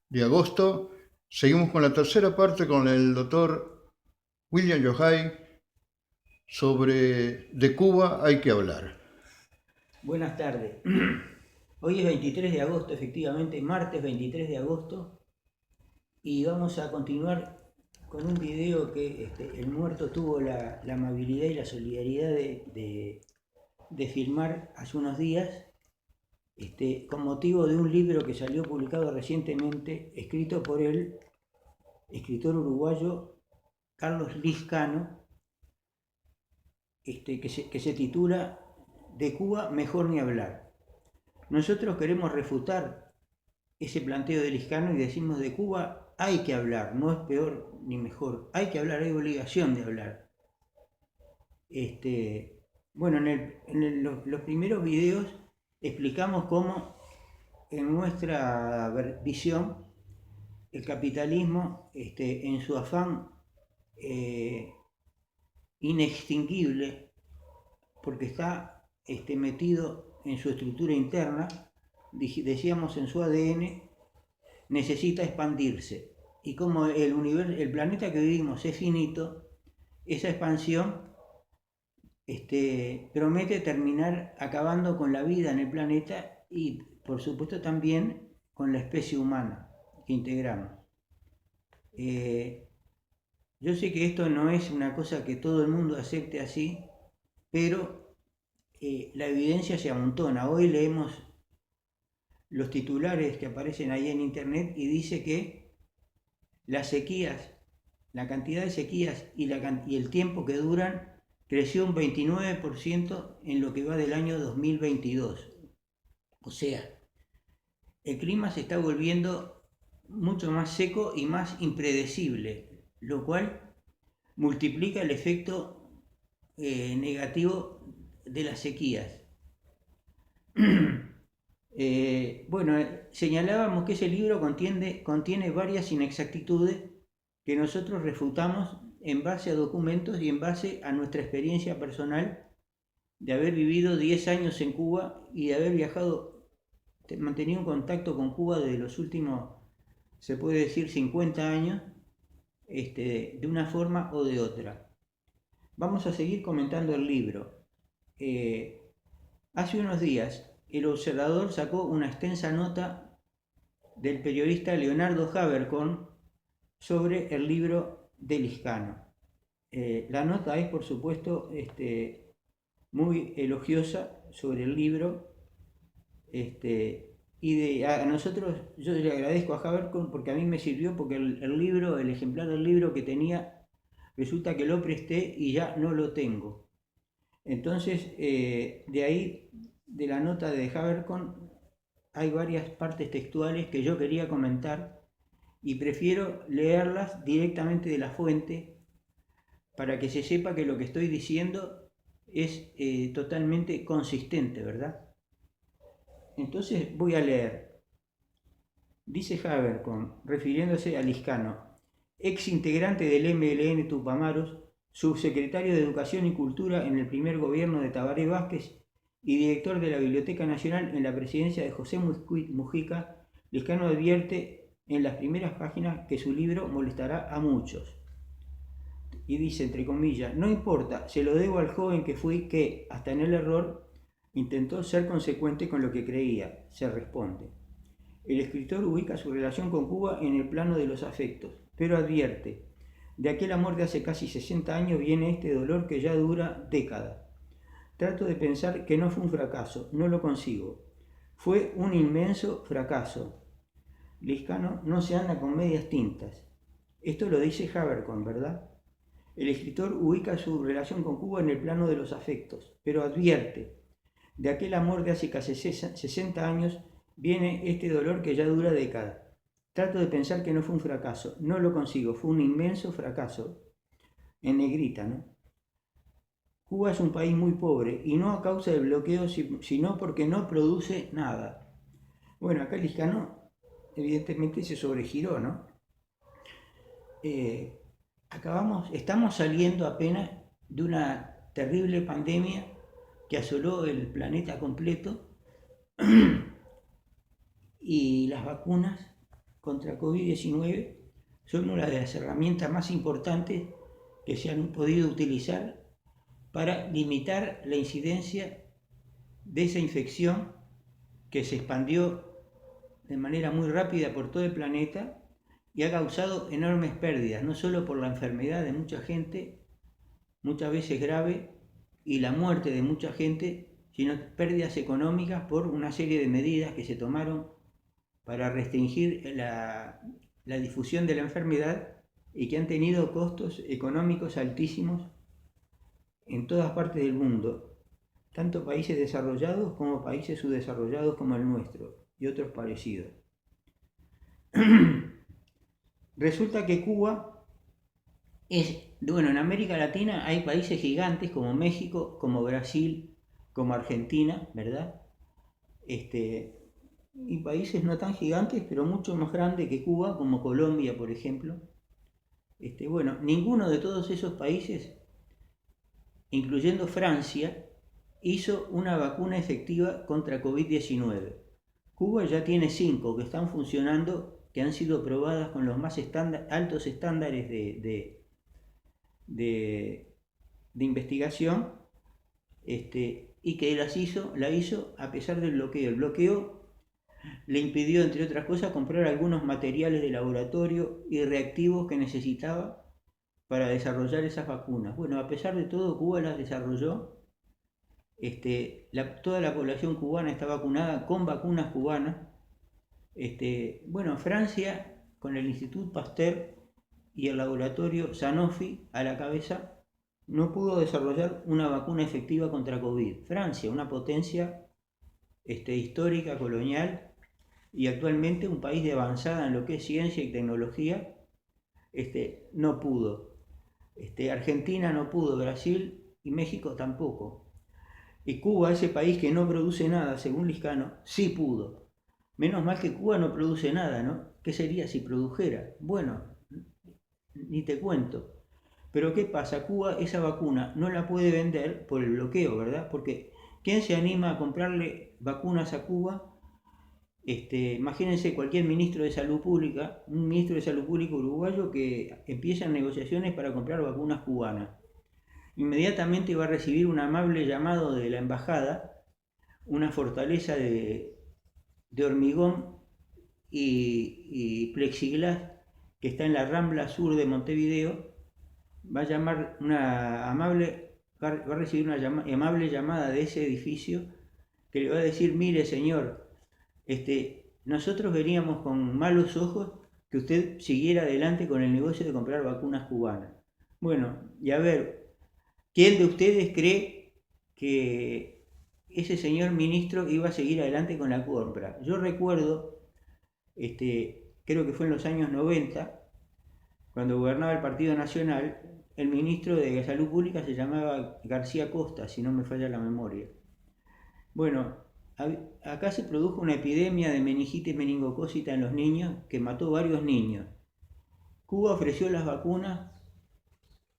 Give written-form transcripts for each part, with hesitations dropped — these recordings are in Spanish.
de agosto. Seguimos con la tercera parte con el doctor William Yohai sobre De Cuba hay que hablar. Buenas tardes. Hoy es 23 de agosto, efectivamente, martes 23 de agosto, y vamos a continuar con un video que el muerto tuvo la amabilidad y la solidaridad de filmar hace unos días, con motivo de un libro que salió publicado recientemente, escrito por el escritor uruguayo Carlos Lizcano, que se titula De Cuba mejor ni hablar. Nosotros queremos refutar ese planteo de Liscano y decimos de Cuba hay que hablar, no es peor ni mejor, hay que hablar, hay obligación de hablar. Bueno, los primeros videos explicamos cómo en nuestra visión el capitalismo, en su afán eh, inextinguible, porque está metido en su estructura interna, decíamos en su ADN, necesita expandirse. Y como el planeta que vivimos es finito, esa expansión promete terminar acabando con la vida en el planeta y por supuesto también con la especie humana que integramos. Eh, yo sé que esto no es una cosa que todo el mundo acepte así, pero la evidencia se amontona. Hoy leemos los titulares que aparecen ahí en internet y dice que las sequías, la cantidad de sequías y el tiempo que duran creció un 29% en lo que va del año 2022. O sea, el clima se está volviendo mucho más seco y más impredecible, lo cual multiplica el efecto negativo de las sequías. Bueno, señalábamos que ese libro contiene varias inexactitudes que nosotros refutamos en base a documentos y en base a nuestra experiencia personal de haber vivido 10 años en Cuba y de haber viajado, mantenido un contacto con Cuba desde los últimos, se puede decir, 50 años, de una forma o de otra. Vamos a seguir comentando el libro. Hace unos días, el Observador sacó una extensa nota del periodista Leonardo Habercorn sobre el libro de Liscano. La nota es, por supuesto, muy elogiosa sobre el libro. A nosotros, yo le agradezco a Habercorn porque a mí me sirvió, porque el libro, el ejemplar del libro que tenía, resulta que lo presté y ya no lo tengo. Entonces, de ahí, de la nota de Habercorn, hay varias partes textuales que yo quería comentar y prefiero leerlas directamente de la fuente para que se sepa que lo que estoy diciendo es totalmente consistente, ¿verdad? Entonces voy a leer. Dice Habercorn, refiriéndose a Liscano, ex integrante del MLN Tupamaros, subsecretario de Educación y Cultura en el primer gobierno de Tabaré Vázquez y director de la Biblioteca Nacional en la presidencia de José Mujica, Liscano advierte en las primeras páginas que su libro molestará a muchos. Y dice, entre comillas, no importa, se lo debo al joven que fui que, hasta en el error, intentó ser consecuente con lo que creía, se responde. El escritor ubica su relación con Cuba en el plano de los afectos, pero advierte, de aquel amor de hace casi 60 años viene este dolor que ya dura décadas. Trato de pensar que no fue un fracaso, no lo consigo. Fue un inmenso fracaso. Liscano no se anda con medias tintas. Esto lo dice Habercorn, ¿verdad? El escritor ubica su relación con Cuba en el plano de los afectos, pero advierte, de aquel amor de hace casi 60 años viene este dolor que ya dura décadas. Trato de pensar que no fue un fracaso, no lo consigo, fue un inmenso fracaso. En negrita, ¿no? Cuba es un país muy pobre y no a causa del bloqueo, sino porque no produce nada. Bueno, acá Liscano evidentemente se sobregiró, ¿no? Eh, estamos saliendo apenas de una terrible pandemia que asoló el planeta completo y las vacunas contra COVID-19 son una de las herramientas más importantes que se han podido utilizar para limitar la incidencia de esa infección que se expandió de manera muy rápida por todo el planeta y ha causado enormes pérdidas, no solo por la enfermedad de mucha gente, muchas veces grave, y la muerte de mucha gente, sino pérdidas económicas por una serie de medidas que se tomaron para restringir la difusión de la enfermedad y que han tenido costos económicos altísimos en todas partes del mundo, tanto países desarrollados como países subdesarrollados como el nuestro y otros parecidos. Resulta que Cuba bueno, en América Latina hay países gigantes como México, como Brasil, como Argentina, ¿verdad? Y países no tan gigantes, pero mucho más grandes que Cuba, como Colombia, por ejemplo. Bueno, ninguno de todos esos países, incluyendo Francia, hizo una vacuna efectiva contra COVID-19. Cuba ya tiene 5 que están funcionando, que han sido probadas con los más altos estándares de investigación, y que la hizo a pesar del bloqueo. El bloqueo le impidió, entre otras cosas, comprar algunos materiales de laboratorio y reactivos que necesitaba para desarrollar esas vacunas. Bueno, a pesar de todo, Cuba las desarrolló. Toda la población cubana está vacunada con vacunas cubanas. Bueno, Francia, con el Institut Pasteur y el laboratorio Sanofi a la cabeza, no pudo desarrollar una vacuna efectiva contra COVID. Francia, una potencia histórica, colonial, y actualmente un país de avanzada en lo que es ciencia y tecnología, no pudo. Argentina no pudo, Brasil y México tampoco. Y Cuba, ese país que no produce nada, según Liscano, sí pudo. Menos mal que Cuba no produce nada, ¿no? ¿Qué sería si produjera? Bueno, ni te cuento. Pero ¿qué pasa? Cuba esa vacuna no la puede vender por el bloqueo, ¿verdad? Porque ¿quién se anima a comprarle vacunas a Cuba? Imagínense cualquier ministro de salud pública, un ministro de salud pública uruguayo que empieza negociaciones para comprar vacunas cubanas. Inmediatamente va a recibir un amable llamado de la embajada, una fortaleza de hormigón y plexiglas que está en la Rambla Sur de Montevideo. Va a recibir una amable llamada de ese edificio que le va a decir: mire señor, nosotros veríamos con malos ojos que usted siguiera adelante con el negocio de comprar vacunas cubanas. Bueno, y a ver, ¿quién de ustedes cree que ese señor ministro iba a seguir adelante con la compra? Yo recuerdo, creo que fue en los años 90, cuando gobernaba el Partido Nacional, el ministro de Salud Pública se llamaba García Costa, si no me falla la memoria. Bueno, acá se produjo una epidemia de meningitis meningocócita en los niños que mató varios niños. Cuba ofreció las vacunas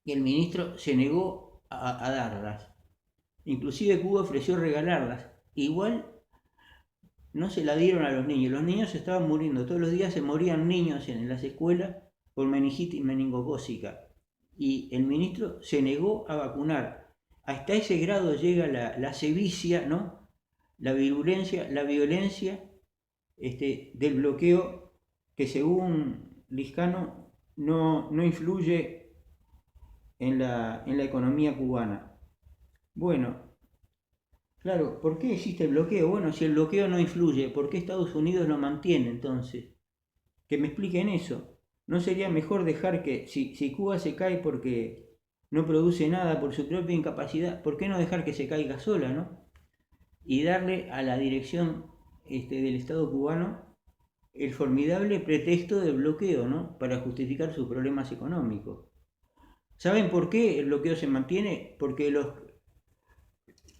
y el ministro se negó a darlas. Inclusive Cuba ofreció regalarlas. Igual no se la dieron a los niños. Los niños se estaban muriendo. Todos los días se morían niños en las escuelas por meningitis meningocócica. Y el ministro se negó a vacunar. Hasta ese grado llega la sevicia, ¿no? La violencia del bloqueo, que según Liscano no influye en la economía cubana. Bueno, claro, ¿por qué existe el bloqueo? Bueno, si el bloqueo no influye, ¿por qué Estados Unidos lo mantiene entonces? Que me expliquen eso. ¿No sería mejor dejar que, si Cuba se cae porque no produce nada por su propia incapacidad, ¿por qué no dejar que se caiga sola, no? Y darle a la dirección del Estado cubano el formidable pretexto del bloqueo, ¿no? Para justificar sus problemas económicos. ¿Saben por qué el bloqueo se mantiene? Porque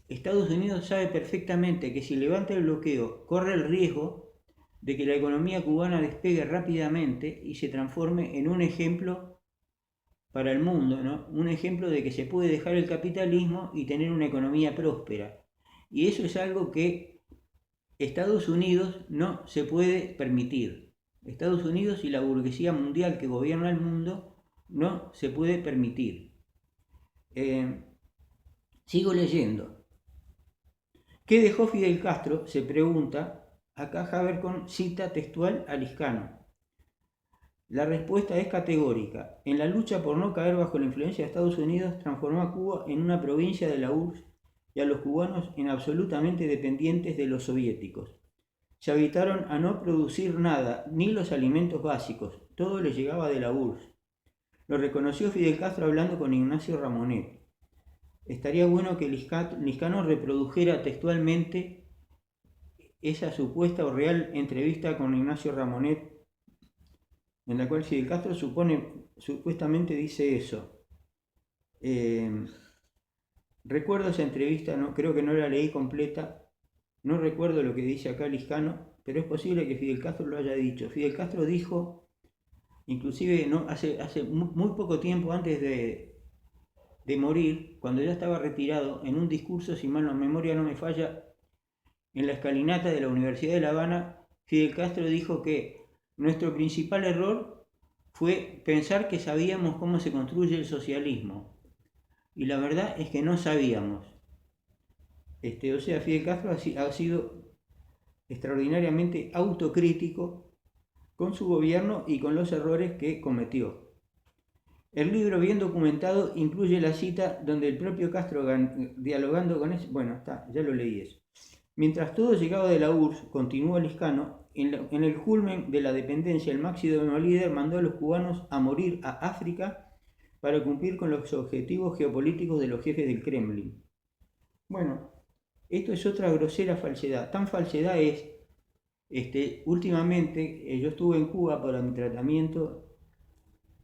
Estados Unidos sabe perfectamente que si levanta el bloqueo corre el riesgo de que la economía cubana despegue rápidamente y se transforme en un ejemplo para el mundo, ¿no? Un ejemplo de que se puede dejar el capitalismo y tener una economía próspera. Y eso es algo que Estados Unidos no se puede permitir. Estados Unidos y la burguesía mundial que gobierna el mundo no se puede permitir. Sigo leyendo. ¿Qué dejó Fidel Castro? Se pregunta. Acá Habercorn cita textual a Liscano. La respuesta es categórica. En la lucha por no caer bajo la influencia de Estados Unidos, transformó a Cuba en una provincia de la URSS y a los cubanos en absolutamente dependientes de los soviéticos. Se habituaron a no producir nada, ni los alimentos básicos. Todo les llegaba de la URSS. Lo reconoció Fidel Castro hablando con Ignacio Ramonet. Estaría bueno que Liscano reprodujera textualmente esa supuesta o real entrevista con Ignacio Ramonet, en la cual Fidel Castro supuestamente dice eso. Recuerdo esa entrevista, no, creo que no la leí completa, no recuerdo lo que dice acá Liscano, pero es posible que Fidel Castro lo haya dicho. Fidel Castro dijo, inclusive no, hace muy poco tiempo antes de morir, cuando ya estaba retirado, en un discurso, si mal la memoria no me falla, en la escalinata de la Universidad de La Habana, Fidel Castro dijo que nuestro principal error fue pensar que sabíamos cómo se construye el socialismo. Y la verdad es que no sabíamos. O sea, Fidel Castro ha sido extraordinariamente autocrítico con su gobierno y con los errores que cometió. El libro bien documentado incluye la cita donde el propio Castro, dialogando con ese... Bueno, ya lo leí eso. Mientras todo llegaba de la URSS, continuó Liscano, en el culmen de la dependencia, el máximo líder mandó a los cubanos a morir a África para cumplir con los objetivos geopolíticos de los jefes del Kremlin. Bueno, esto es otra grosera falsedad. Tan falsedad es, últimamente yo estuve en Cuba para mi tratamiento,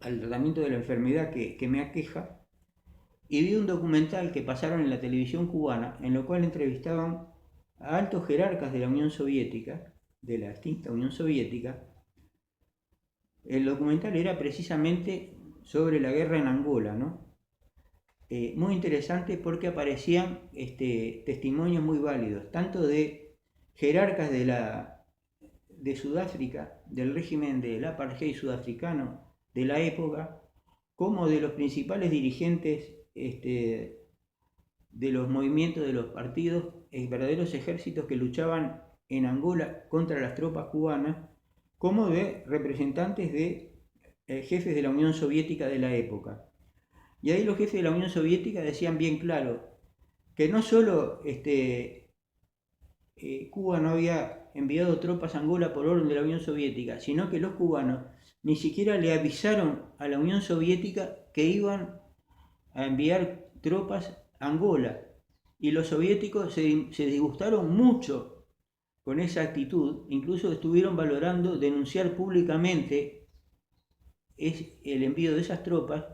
al tratamiento de la enfermedad que me aqueja, y vi un documental que pasaron en la televisión cubana, en lo cual entrevistaban a altos jerarcas de la Unión Soviética, de la extinta Unión Soviética. El documental era precisamente sobre la guerra en Angola, ¿no? Muy interesante porque aparecían testimonios muy válidos, tanto de jerarcas de Sudáfrica, del régimen del apartheid sudafricano de la época, como de los principales dirigentes de los movimientos de los partidos, verdaderos ejércitos que luchaban en Angola contra las tropas cubanas, como de representantes de jefes de la Unión Soviética de la época. Y ahí los jefes de la Unión Soviética decían bien claro que no solo Cuba no había enviado tropas a Angola por orden de la Unión Soviética, sino que los cubanos ni siquiera le avisaron a la Unión Soviética que iban a enviar tropas a Angola. Y los soviéticos se disgustaron mucho con esa actitud, incluso estuvieron valorando denunciar públicamente el envío de esas tropas,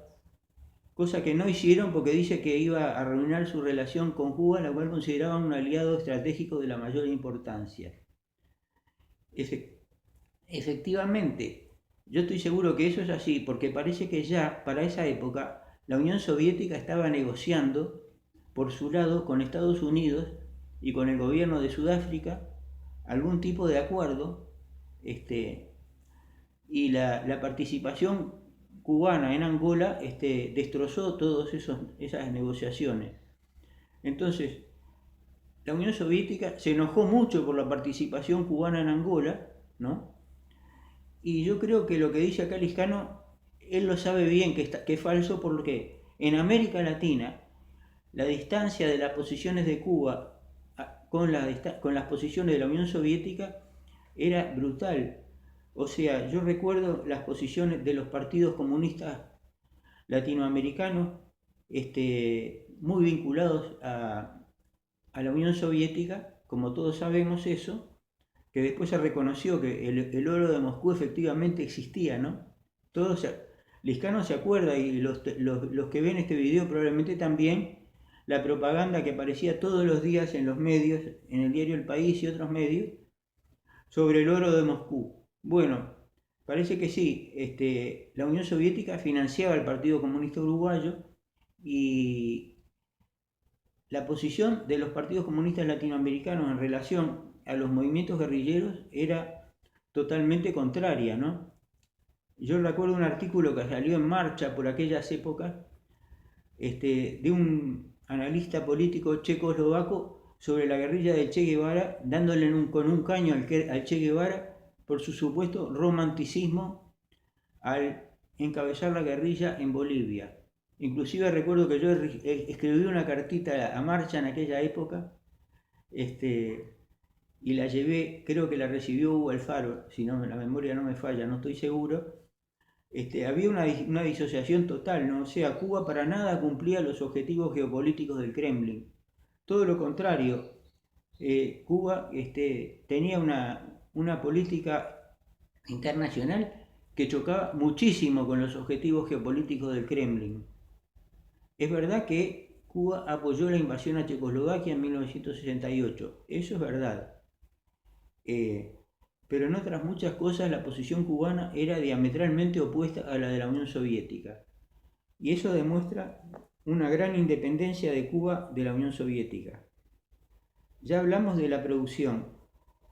cosa que no hicieron porque dice que iba a arruinar su relación con Cuba, la cual consideraban un aliado estratégico de la mayor importancia. Efectivamente, yo estoy seguro que eso es así, porque parece que ya para esa época la Unión Soviética estaba negociando por su lado con Estados Unidos y con el gobierno de Sudáfrica algún tipo de acuerdo, y la participación cubana en Angola destrozó todas esas negociaciones. Entonces, la Unión Soviética se enojó mucho por la participación cubana en Angola, ¿no? Y yo creo que lo que dice acá Liscano, él lo sabe bien que es falso, porque en América Latina la distancia de las posiciones de Cuba con las posiciones de la Unión Soviética era brutal. O sea, yo recuerdo las posiciones de los partidos comunistas latinoamericanos, muy vinculados a la Unión Soviética, como todos sabemos eso, que después se reconoció que el oro de Moscú efectivamente existía, ¿no? Liscano se acuerda, y los que ven este video probablemente también, la propaganda que aparecía todos los días en los medios, en el diario El País y otros medios, sobre el oro de Moscú. Bueno, parece que sí, la Unión Soviética financiaba al Partido Comunista Uruguayo, y la posición de los partidos comunistas latinoamericanos en relación a los movimientos guerrilleros era totalmente contraria, ¿no? Yo recuerdo un artículo que salió en Marcha por aquellas épocas, de un analista político checoslovaco sobre la guerrilla de Che Guevara, dándole con un caño al Che Guevara por su supuesto romanticismo al encabezar la guerrilla en Bolivia. Inclusive recuerdo que yo escribí una cartita a Marcha en aquella época, y la llevé, creo que la recibió Hugo Alfaro, si no la memoria no me falla, no estoy seguro. Había una disociación total, ¿no? O sea, Cuba para nada cumplía los objetivos geopolíticos del Kremlin. Todo lo contrario, Cuba tenía una política internacional que chocaba muchísimo con los objetivos geopolíticos del Kremlin. Es verdad que Cuba apoyó la invasión a Checoslovaquia en 1968, eso es verdad. Pero en otras muchas cosas la posición cubana era diametralmente opuesta a la de la Unión Soviética. Y eso demuestra una gran independencia de Cuba de la Unión Soviética. Ya hablamos de la producción.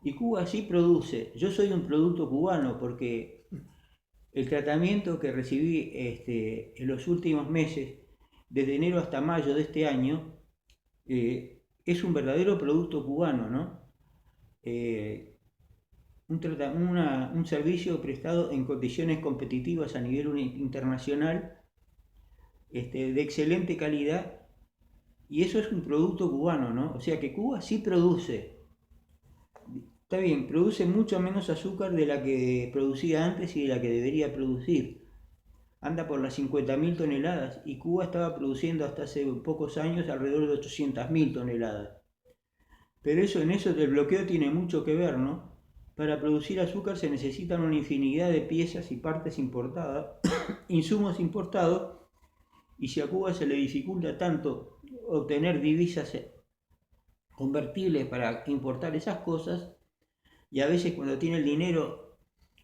Y Cuba sí produce. Yo soy un producto cubano porque el tratamiento que recibí en los últimos meses, desde enero hasta mayo de este año, es un verdadero producto cubano, ¿no? Un servicio prestado en condiciones competitivas a nivel internacional, de excelente calidad, y eso es un producto cubano, ¿no? O sea que Cuba sí produce. Está bien, produce mucho menos azúcar de la que producía antes y de la que debería producir. Anda por las 50.000 toneladas y Cuba estaba produciendo hasta hace pocos años alrededor de 800.000 toneladas. Pero en eso el bloqueo tiene mucho que ver, ¿no? Para producir azúcar se necesitan una infinidad de piezas y partes importadas, insumos importados, y si a Cuba se le dificulta tanto obtener divisas convertibles para importar esas cosas, y a veces cuando tiene el dinero,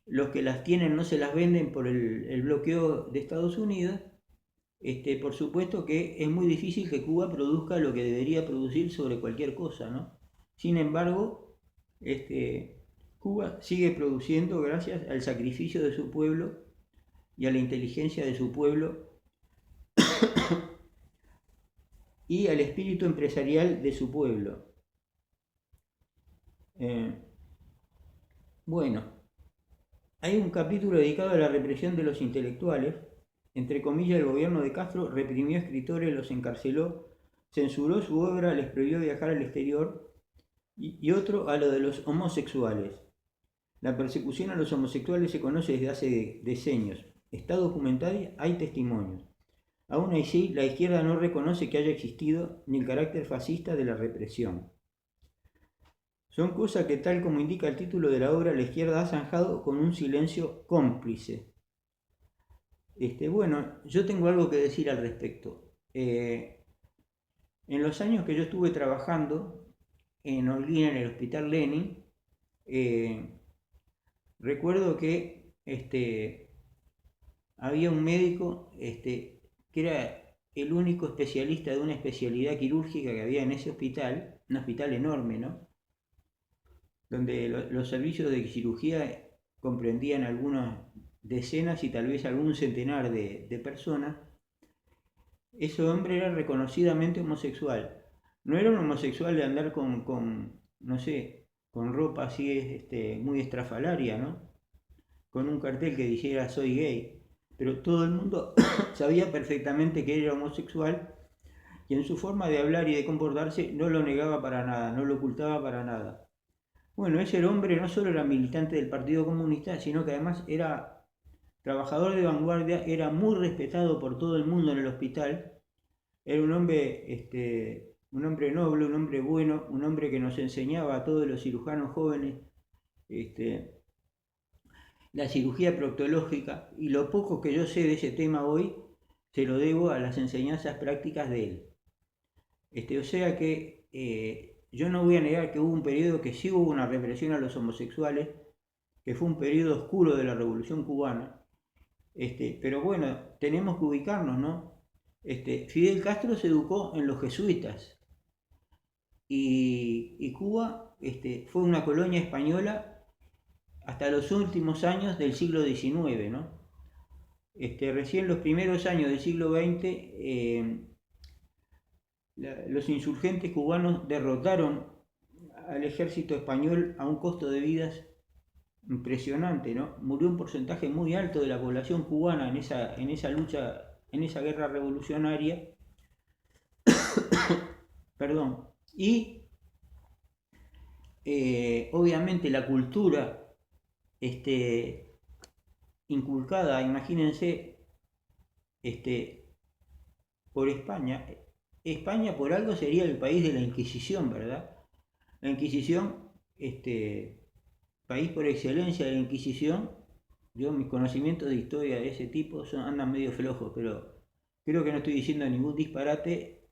los que las tienen no se las venden por el bloqueo de Estados Unidos, por supuesto que es muy difícil que Cuba produzca lo que debería producir sobre cualquier cosa, ¿no? Sin embargo, Cuba sigue produciendo gracias al sacrificio de su pueblo y a la inteligencia de su pueblo y al espíritu empresarial de su pueblo. Bueno, hay un capítulo dedicado a la represión de los intelectuales. Entre comillas, el gobierno de Castro reprimió escritores, los encarceló, censuró su obra, les prohibió viajar al exterior, y otro a lo de los homosexuales. La persecución a los homosexuales se conoce desde hace decenios. Está documentada, hay testimonios. Aún así, la izquierda no reconoce que haya existido ni el carácter fascista de la represión. Son cosas que, tal como indica el título de la obra, la izquierda ha zanjado con un silencio cómplice. Bueno, yo tengo algo que decir al respecto. En los años que yo estuve trabajando en Holguín, en el Hospital Lenin, recuerdo que había un médico que era el único especialista de una especialidad quirúrgica que había en ese hospital, un hospital enorme, ¿no? Donde los servicios de cirugía comprendían algunas decenas y tal vez algún centenar de personas. Ese hombre era reconocidamente homosexual. No era un homosexual de andar no sé, con ropa así muy estrafalaria, ¿no? Con un cartel que dijera soy gay. Pero todo el mundo sabía perfectamente que era homosexual y en su forma de hablar y de comportarse no lo negaba para nada, no lo ocultaba para nada. Bueno, ese hombre no solo era militante del Partido Comunista, sino que además era trabajador de vanguardia, era muy respetado por todo el mundo en el hospital. Era un hombre noble, un hombre bueno, un hombre que nos enseñaba a todos los cirujanos jóvenes la cirugía proctológica, y lo poco que yo sé de ese tema hoy se lo debo a las enseñanzas prácticas de él. O sea que yo no voy a negar que hubo un periodo que sí hubo una represión a los homosexuales, que fue un periodo oscuro de la Revolución Cubana, pero bueno, tenemos que ubicarnos, ¿no? Fidel Castro se educó en los jesuitas y Cuba fue una colonia española hasta los últimos años del siglo XIX, ¿no? Recién los primeros años del siglo XX, los insurgentes cubanos derrotaron al ejército español a un costo de vidas impresionante, ¿no? Murió un porcentaje muy alto de la población cubana en esa lucha, en esa guerra revolucionaria. Perdón. Y obviamente la cultura inculcada, imagínense, por España. España por algo sería el país de la Inquisición, ¿verdad? La Inquisición, país por excelencia de la Inquisición. Yo, mis conocimientos de historia de ese tipo andan medio flojos, pero creo que no estoy diciendo ningún disparate.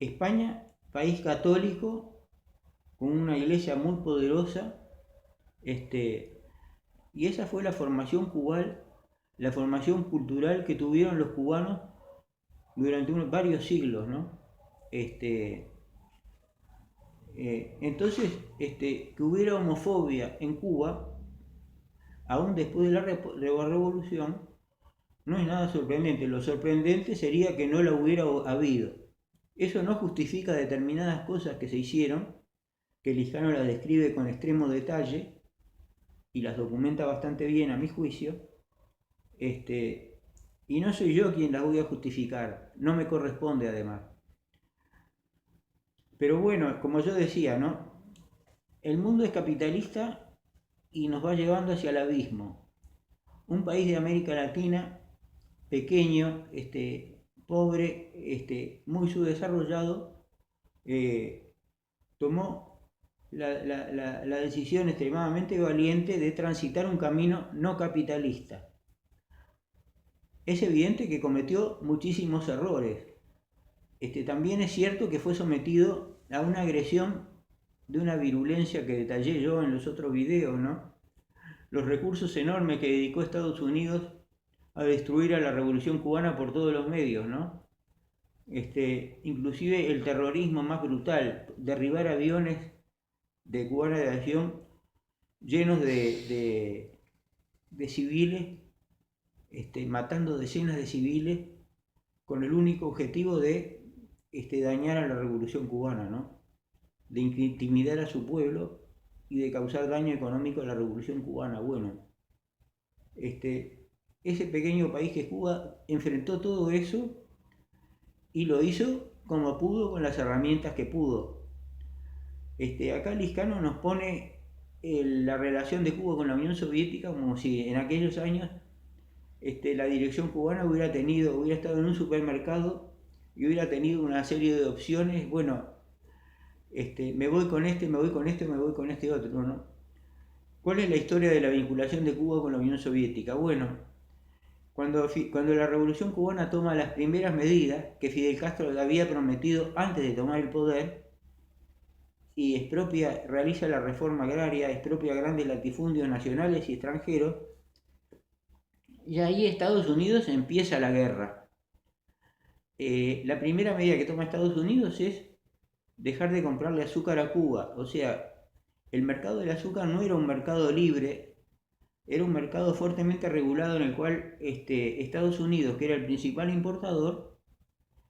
España, país católico, con una iglesia muy poderosa, y esa fue la formación cubana, la formación cultural que tuvieron los cubanos durante varios siglos, ¿no? Entonces, que hubiera homofobia en Cuba, aún después de la revolución, no es nada sorprendente. Lo sorprendente sería que no la hubiera habido. Eso no justifica determinadas cosas que se hicieron, que Lizcano las describe con extremo detalle y las documenta bastante bien a mi juicio, y no soy yo quien las voy a justificar, no me corresponde además. Pero bueno, como yo decía, ¿no? El mundo es capitalista y nos va llevando hacia el abismo. Un país de América Latina, pequeño, pobre, muy subdesarrollado, tomó la decisión extremadamente valiente de transitar un camino no capitalista. Es evidente que cometió muchísimos errores. También es cierto que fue sometido a una agresión de una virulencia que detallé yo en los otros videos, ¿no? Los recursos enormes que dedicó Estados Unidos a destruir a la Revolución Cubana por todos los medios, ¿no? Inclusive el terrorismo más brutal, derribar aviones de Cubana de Acción llenos de civiles, matando decenas de civiles con el único objetivo de dañar a la Revolución Cubana, ¿no? De intimidar a su pueblo y de causar daño económico a la Revolución Cubana. Bueno, ese pequeño país que es Cuba enfrentó todo eso y lo hizo como pudo, con las herramientas que pudo. Acá Lizcano nos pone la relación de Cuba con la Unión Soviética como si en aquellos años la dirección cubana hubiera estado en un supermercado y hubiera tenido una serie de opciones. Bueno, me voy con este, me voy con este, me voy con este otro, ¿no? ¿Cuál es la historia de la vinculación de Cuba con la Unión Soviética? Bueno, cuando la Revolución Cubana toma las primeras medidas que Fidel Castro le había prometido antes de tomar el poder, y realiza la reforma agraria, expropia grandes latifundios nacionales y extranjeros, y ahí Estados Unidos empieza la guerra. La primera medida que toma Estados Unidos es dejar de comprarle azúcar a Cuba. O sea, el mercado del azúcar no era un mercado libre, era un mercado fuertemente regulado en el cual Estados Unidos, que era el principal importador,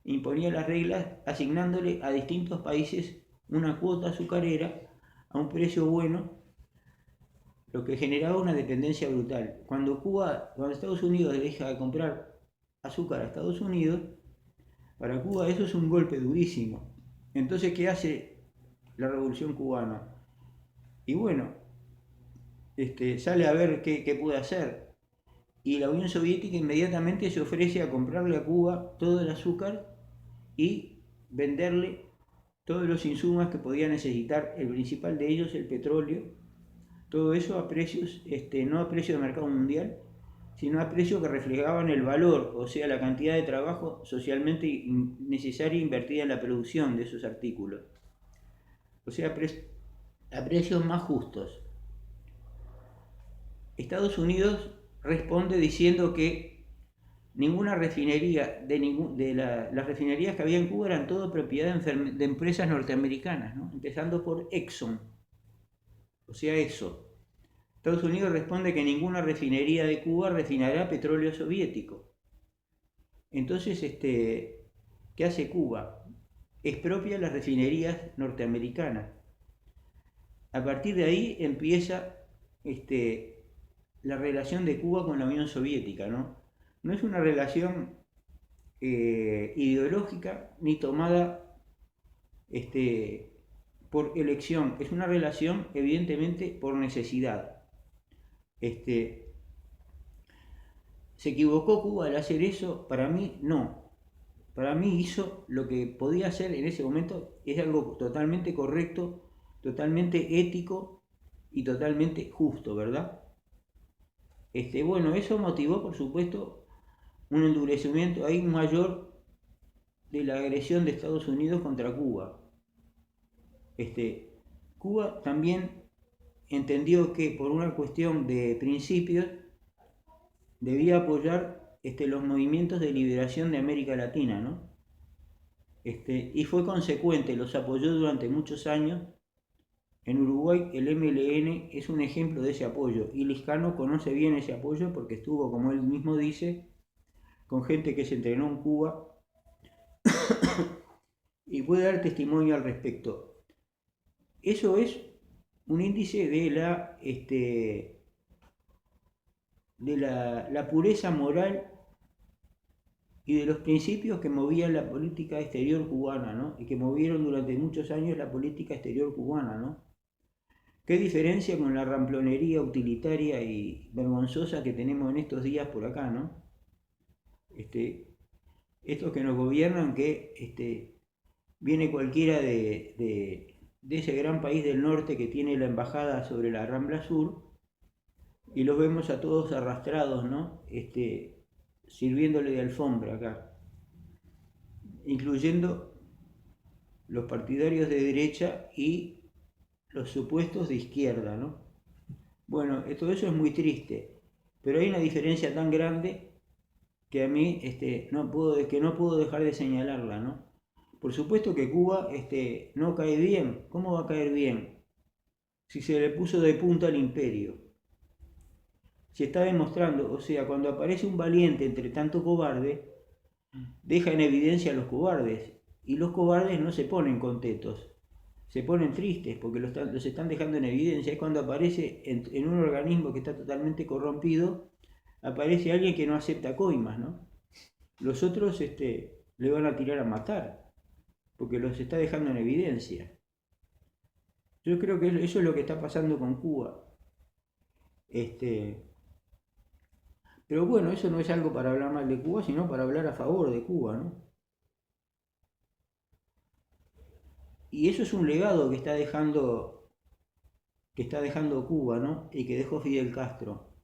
imponía las reglas asignándole a distintos países una cuota azucarera a un precio bueno, lo que generaba una dependencia brutal. Cuando Estados Unidos deja de comprar azúcar a Estados Unidos, para Cuba eso es un golpe durísimo. Entonces, ¿qué hace la Revolución Cubana? Y bueno, sale a ver qué puede hacer. Y la Unión Soviética inmediatamente se ofrece a comprarle a Cuba todo el azúcar y venderle todos los insumos que podía necesitar, el principal de ellos, el petróleo. Todo eso a precios, no a precio de mercado mundial, sino a precios que reflejaban el valor, o sea, la cantidad de trabajo socialmente necesaria invertida en la producción de esos artículos. O sea, a precios más justos. Estados Unidos responde diciendo que ninguna refinería, las refinerías que había en Cuba eran todo propiedad de empresas norteamericanas, ¿no? Empezando por Exxon. O sea, eso. Estados Unidos responde que ninguna refinería de Cuba refinará petróleo soviético. Entonces, ¿qué hace Cuba? Expropia las refinerías norteamericanas. A partir de ahí empieza la relación de Cuba con la Unión Soviética, ¿no? No es una relación ideológica ni tomada por elección, es una relación evidentemente por necesidad. ¿Se equivocó Cuba al hacer eso? Para mí no. Para mí hizo lo que podía hacer en ese momento, es algo totalmente correcto, totalmente ético y totalmente justo, ¿verdad? Bueno, eso motivó, por supuesto, un endurecimiento ahí mayor de la agresión de Estados Unidos contra Cuba. Cuba también entendió que por una cuestión de principios debía apoyar los movimientos de liberación de América Latina, ¿no? Y fue consecuente, los apoyó durante muchos años. En Uruguay el MLN es un ejemplo de ese apoyo y Liscano conoce bien ese apoyo porque estuvo, como él mismo dice, con gente que se entrenó en Cuba y puede dar testimonio al respecto. Eso es un índice de la pureza moral y de los principios que movían la política exterior cubana, ¿no? Y que movieron durante muchos años la política exterior cubana, ¿no? ¿Qué diferencia con la ramplonería utilitaria y vergonzosa que tenemos en estos días por acá, ¿no? Estos que nos gobiernan, que viene cualquiera de ese gran país del norte que tiene la embajada sobre la Rambla Sur y los vemos a todos arrastrados, ¿no? Sirviéndole de alfombra acá, incluyendo los partidarios de derecha y los supuestos de izquierda, ¿no? Bueno, todo eso es muy triste, pero hay una diferencia tan grande que a mí no puedo dejar de señalarla, ¿no? Por supuesto que Cuba no cae bien. ¿Cómo va a caer bien? Si se le puso de punta al imperio. Se está demostrando, o sea, cuando aparece un valiente entre tanto cobarde, deja en evidencia a los cobardes. Y los cobardes no se ponen contentos, se ponen tristes porque los están dejando en evidencia. Es cuando aparece en un organismo que está totalmente corrompido, aparece alguien que no acepta coimas, ¿no? Los otros le van a tirar a matar porque los está dejando en evidencia. Yo creo que eso es lo que está pasando con Cuba. Pero bueno, eso no es algo para hablar mal de Cuba, sino para hablar a favor de Cuba, ¿no? Y eso es un legado que está dejando Cuba, ¿no? Y que dejó Fidel Castro.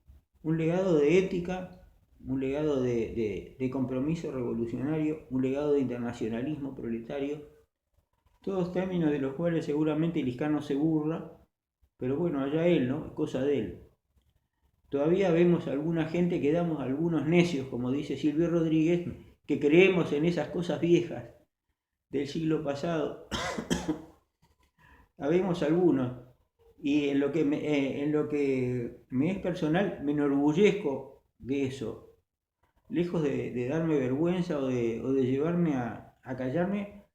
Un legado de ética, un legado de compromiso revolucionario, un legado de internacionalismo proletario, todos términos de los cuales seguramente Liscano se burla, pero bueno, allá él, ¿no? Es cosa de él. Todavía vemos alguna gente que damos algunos necios, como dice Silvio Rodríguez, que creemos en esas cosas viejas del siglo pasado. Habemos algunos. Y en lo que me es personal, me enorgullezco de eso. Lejos de darme vergüenza o de llevarme a callarme,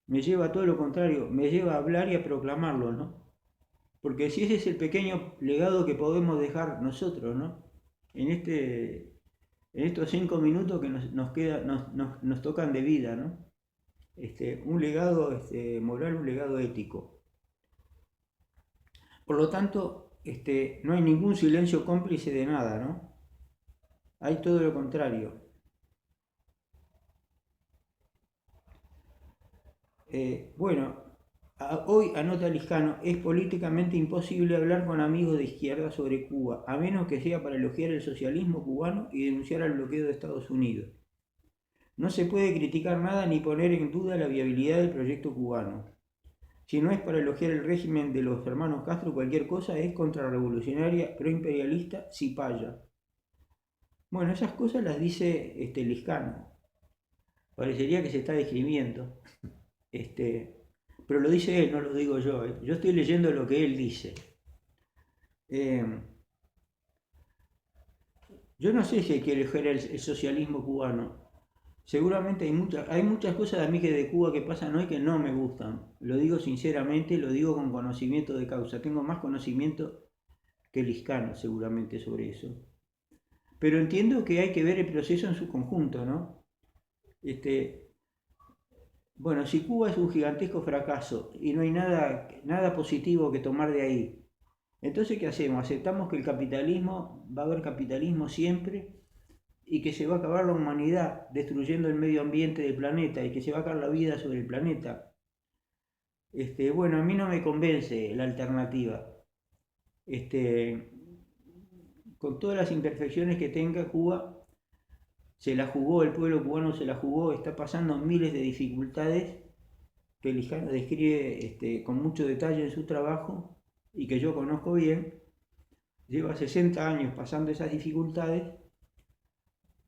me lleva a todo lo contrario, me lleva a hablar y a proclamarlo, ¿no? Porque si ese es el pequeño legado que podemos dejar nosotros, ¿no? En estos 5 minutos que nos tocan de vida, ¿no? Un legado moral, un legado ético. Por lo tanto, no hay ningún silencio cómplice de nada, ¿no? Hay todo lo contrario. Bueno, hoy, anota Liscano, es políticamente imposible hablar con amigos de izquierda sobre Cuba, a menos que sea para elogiar el socialismo cubano y denunciar el bloqueo de Estados Unidos. No se puede criticar nada ni poner en duda la viabilidad del proyecto cubano. Si no es para elogiar el régimen de los hermanos Castro, cualquier cosa es contrarrevolucionaria, proimperialista, cipaya. Bueno, esas cosas las dice Liscano. Parecería que se está describiendo. Pero lo dice él, no lo digo yo. Yo estoy leyendo lo que él dice. Yo no sé si hay que elegir el socialismo cubano. Seguramente hay muchas cosas de mí que de Cuba que pasan hoy que no me gustan. Lo digo sinceramente, lo digo con conocimiento de causa. Tengo más conocimiento que Liscano seguramente sobre eso. Pero entiendo que hay que ver el proceso en su conjunto, ¿no? Este, bueno, si Cuba es un gigantesco fracaso y no hay nada positivo que tomar de ahí, entonces ¿qué hacemos? ¿Aceptamos que el capitalismo, va a haber capitalismo siempre y que se va a acabar la humanidad destruyendo el medio ambiente del planeta y que se va a acabar la vida sobre el planeta? Bueno, a mí no me convence la alternativa. Este, con todas las imperfecciones que tenga Cuba, se la jugó, el pueblo cubano se la jugó, está pasando miles de dificultades que Lijano describe con mucho detalle en su trabajo y que yo conozco bien. Lleva 60 años pasando esas dificultades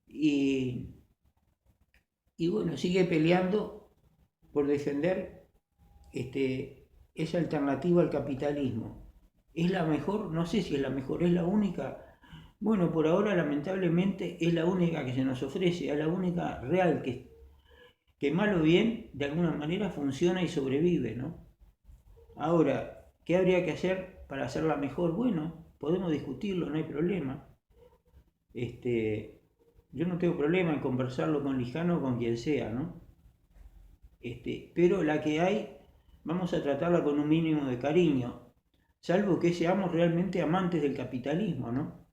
y, y bueno, sigue peleando por defender esa alternativa al capitalismo. ¿Es la mejor? No sé si es la mejor, es la única. Bueno, por ahora lamentablemente es la única que se nos ofrece, es la única real que mal o bien de alguna manera funciona y sobrevive, ¿no? Ahora, ¿qué habría que hacer para hacerla mejor? Bueno, podemos discutirlo, no hay problema. Este, yo no tengo problema en conversarlo con Lijano o con quien sea, ¿no? Pero la que hay, vamos a tratarla con un mínimo de cariño, salvo que seamos realmente amantes del capitalismo, ¿no?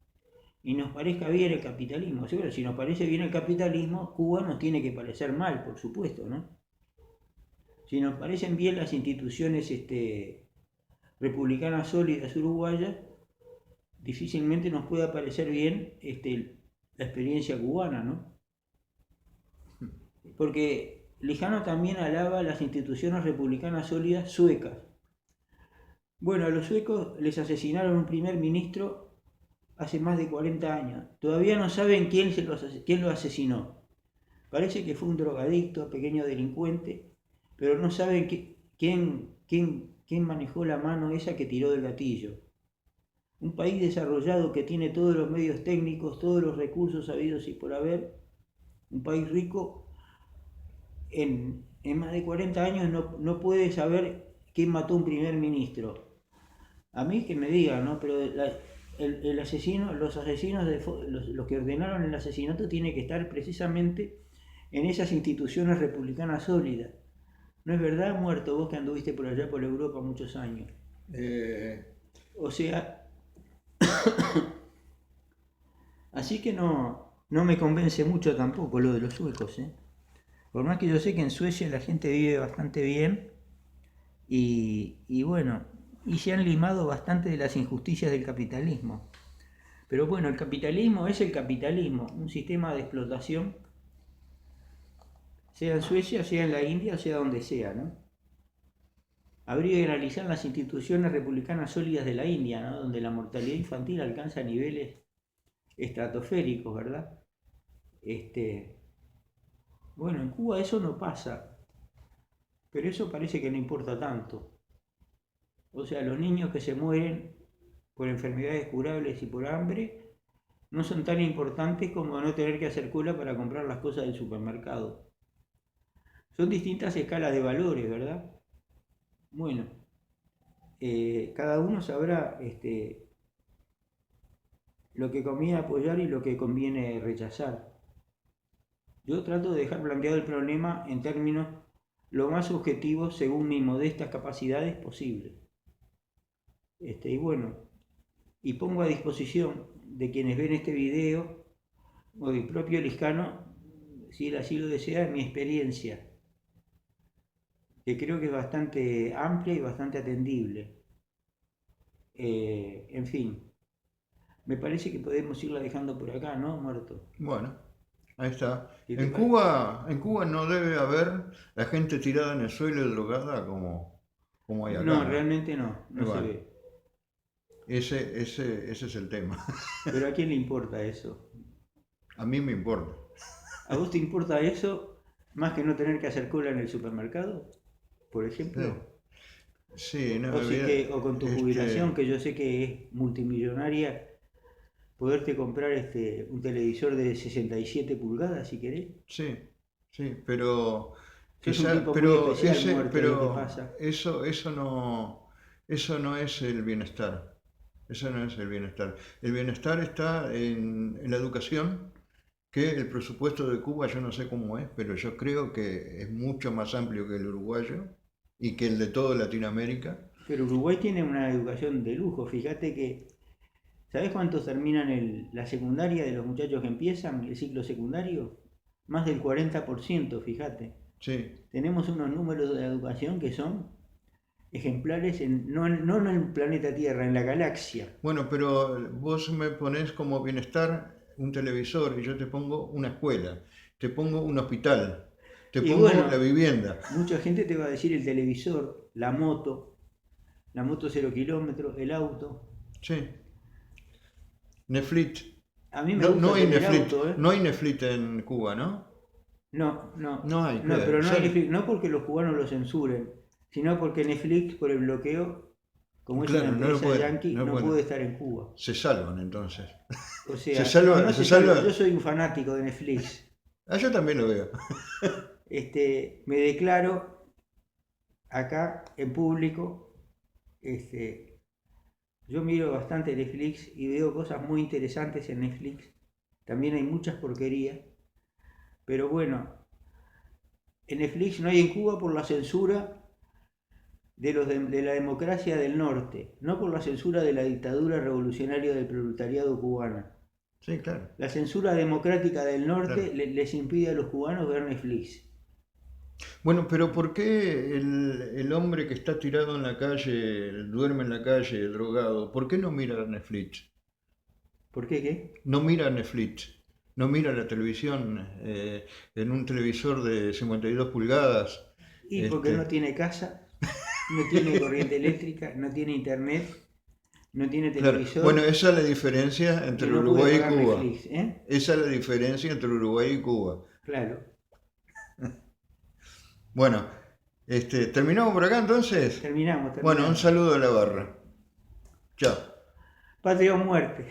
Y nos parezca bien el capitalismo. Seguro, si nos parece bien el capitalismo, Cuba nos tiene que parecer mal, por supuesto, ¿no? Si nos parecen bien las instituciones republicanas sólidas uruguayas, difícilmente nos pueda parecer bien la experiencia cubana, ¿no? Porque Lejano también alaba las instituciones republicanas sólidas suecas. Bueno, a los suecos les asesinaron un primer ministro hace más de 40 años. Todavía no saben quién lo asesinó. Parece que fue un drogadicto, pequeño delincuente, pero no saben quién manejó la mano esa que tiró del gatillo. Un país desarrollado que tiene todos los medios técnicos, todos los recursos habidos y por haber, un país rico, en más de 40 años no puede saber quién mató a un primer ministro. A mí que me digan, ¿no? Pero el asesino, los asesinos, los que ordenaron el asesinato tienen que estar precisamente en esas instituciones republicanas sólidas. ¿No es verdad, muerto, vos que anduviste por allá por Europa muchos años? Eh, O sea, así que no me convence mucho tampoco lo de los suecos, ¿eh? Por más que yo sé que en Suecia la gente vive bastante bien y bueno, y se han limado bastante de las injusticias del capitalismo. Pero bueno, el capitalismo es el capitalismo, un sistema de explotación, sea en Suecia, sea en la India, sea donde sea, ¿no? Habría que analizar las instituciones republicanas sólidas de la India, ¿no? Donde la mortalidad infantil alcanza niveles estratosféricos, ¿verdad? Este, bueno, en Cuba eso no pasa, pero eso parece que no importa tanto. O sea, los niños que se mueren por enfermedades curables y por hambre no son tan importantes como no tener que hacer cola para comprar las cosas del supermercado. Son distintas escalas de valores, ¿verdad? Bueno, cada uno sabrá lo que conviene apoyar y lo que conviene rechazar. Yo trato de dejar planteado el problema en términos lo más objetivos según mis modestas capacidades posibles. Y bueno, y pongo a disposición de quienes ven este video o del propio Liscano, si él así lo desea, mi experiencia, que creo que es bastante amplia y bastante atendible. En fin, me parece que podemos irla dejando por acá, ¿no, Muerto? bueno, ahí está. ¿Qué te En parece? Cuba, en Cuba no debe haber la gente tirada en el suelo drogada como hay acá, No, ¿no? realmente no, Y no se bueno, ve. ese es el tema. Pero ¿a quién le importa eso? A mí me importa. ¿A vos te importa eso más que no tener que hacer cola en el supermercado, por Sí, ejemplo? sí, no, O, si que, o con tu jubilación, este, que yo sé que es multimillonaria, poderte comprar un televisor de 67 pulgadas si querés. Sí, sí, pero Sos un tipo muy pero especial, muerto, lo que pasa. eso no es el bienestar. Eso no es el bienestar. El bienestar está en la educación, que el presupuesto de Cuba yo no sé cómo es, pero yo creo que es mucho más amplio que el uruguayo y que el de toda Latinoamérica. Pero Uruguay tiene una educación de lujo. Fíjate que, ¿sabés cuántos terminan la secundaria de los muchachos que empiezan el ciclo secundario? Más del 40%, fíjate. Sí. Tenemos unos números de educación que son ejemplares no en el planeta Tierra, en la galaxia. Bueno, pero vos me ponés como bienestar un televisor y yo te pongo una escuela, te pongo un hospital, te Y pongo la bueno, vivienda. mucha gente te va a decir el televisor, la moto 0 kilómetros, el auto. Sí. Netflix. A mí me No, no gusta hay tener Netflix, auto, ¿eh? no hay Netflix en Cuba, ¿no? No, No hay, no, pero no hay sale. Netflix, no porque los cubanos lo censuren, sino porque Netflix, por el bloqueo, como es una Claro, no lo empresa pueden, yankee, no lo no pueden. puede estar en Cuba. Se salvan entonces. O Se sea, no, salva, no se se salva. Yo salva. soy un fanático de Netflix. Ah, yo también lo veo. Me declaro acá en público. Este, yo miro bastante Netflix y veo cosas muy interesantes en Netflix. También hay muchas porquerías. Pero bueno, en Netflix no hay en Cuba por la censura de la democracia del norte, no por la censura de la dictadura revolucionaria del proletariado cubano. Sí, claro, La censura democrática del norte claro. les impide a los cubanos ver Netflix. Bueno, pero ¿por qué el hombre que está tirado en la calle, duerme en la calle, drogado, ¿por qué no mira Netflix? ¿Por qué qué? No mira Netflix, no mira la televisión en un televisor de 52 pulgadas. Y porque no Este, tiene casa, no tiene corriente eléctrica, no tiene internet, no tiene claro, bueno, televisor esa es la diferencia y entre no puede Uruguay y pagar Cuba. Netflix, ¿eh? Esa es la diferencia entre Uruguay y Cuba. Claro. Bueno, ¿terminamos por acá entonces? Terminamos, Bueno, un terminamos. saludo a la barra. Chao. Patria o muerte.